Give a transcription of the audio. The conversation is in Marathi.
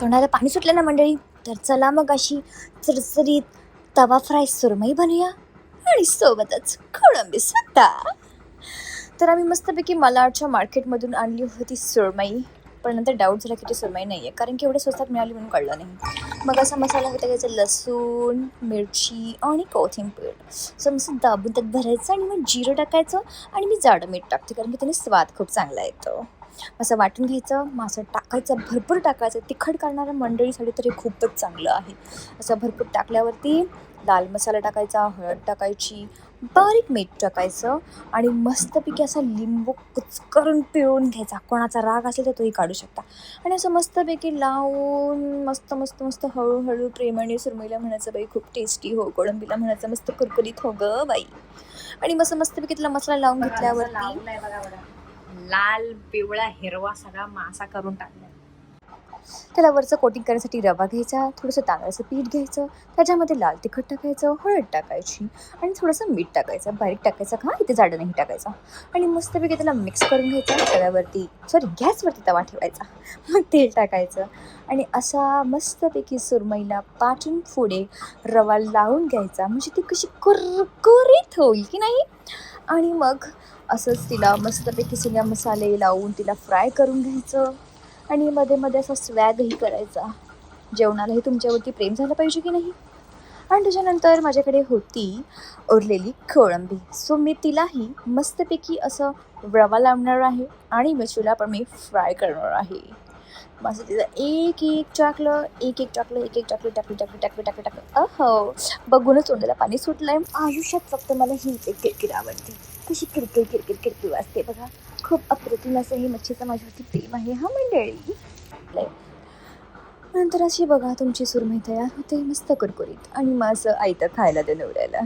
तोंडाला पाणी सुटलं ना मंडळी, तर चला मग अशी चरचरीत तवा फ्राय सुरमई बनवूया आणि सोबतच कोळंबी सुद्धा. तर आम्ही मस्तपैकी मालाडच्या मार्केटमधून आणली होती सुरमई, पण नंतर डाऊट झाला की ती सुरमई नाही आहे, कारण की एवढे स्वस्तात मिळाली म्हणून कळलं नाही. मग असा मसाला होता घ्यायचा, लसूण, मिरची आणि कोथिंबीर असं मस्त दाबून त्यात भरायचं आणि मग जिरं टाकायचं आणि मी जाडं मीठ टाकते, कारण की त्याने स्वाद खूप चांगला येतो. असं वाटून घ्यायचं, मग असं टाकायचं, भरपूर टाकायचं. तिखट करणाऱ्या मंडळीसाठी तर हे खूपच चांगलं आहे. असं भरपूर टाकल्यावरती लाल मसाला टाकायचा, हळद टाकायची, बारीक मीठ टाकायचं आणि मस्तपैकी असा लिंबू कुचकरून पिळून घ्यायचा. कोणाचा राग असेल तर तोही काढू शकता. आणि असं मस्तपैकी लावून मस्त मस्त मस्त हळूहळू प्रेमाने सुरमईला म्हणायचं बाई खूप टेस्टी हो, कोळंबीला म्हणायचं मस्त कुरकुरीत हो गं बाई. आणि मस्तपैकी तिला मसाला लावून घेतल्यावरती लाल पिवळा हिरवा सगळा मासा करून टाकला. त्याला वरचं कोटिंग करण्यासाठी रवा घ्यायचा, थोडंसं तांदळाचं पीठ घ्यायचं, त्याच्यामध्ये लाल तिखट टाकायचं, हळद टाकायची आणि थोडंसं मीठ टाकायचं, बारीक टाकायचं का इथे जाडं नाही टाकायचं. आणि मस्तपैकी त्याला मिक्स करून घ्यायचं. तव्यावरती गॅसवरती तवा ठेवायचा, मग तेल टाकायचं आणि असा मस्तपैकी सुरमईला पाठून पुढे रवा लावून घ्यायचा, म्हणजे ती कशी कुरकुरीत होईल की नाही. आणि मग असंच तिला मस्तपैकी सगळ्या मसाले लावून तिला फ्राय करून घ्यायचं आणि मध्ये मध्ये असा स्वॅगही करायचा. जेवणालाही तुमच्यावरती प्रेम झालं पाहिजे की नाही. आणि त्याच्यानंतर माझ्याकडे होती उरलेली कोळंबी, सो मी तिलाही मस्तपैकी असं रवा लावणार आहे आणि मिरचीला पण मी फ्राय करणार आहे. मस्त तिचं एक एक टाकलं, एक एक टाकलं, एक एक टाकलं, टाकलं. अहो, बघूनच तोंडाला पाणी सुटलंय. आयुष्यात फक्त मला ही एक किरकिर आवडते, कशी किरकिर किरकिर किरकिर वाजते बघा. खूप अप्रतिम असं हे मच्छीचं माझ्यावरती प्रेम आहे हा मंडळी. नंतर अशी बघा तुमची सुरमई तयार होते मस्त कुरकुरीत आणि मग असं आयतं खायला ते नवऱ्याला.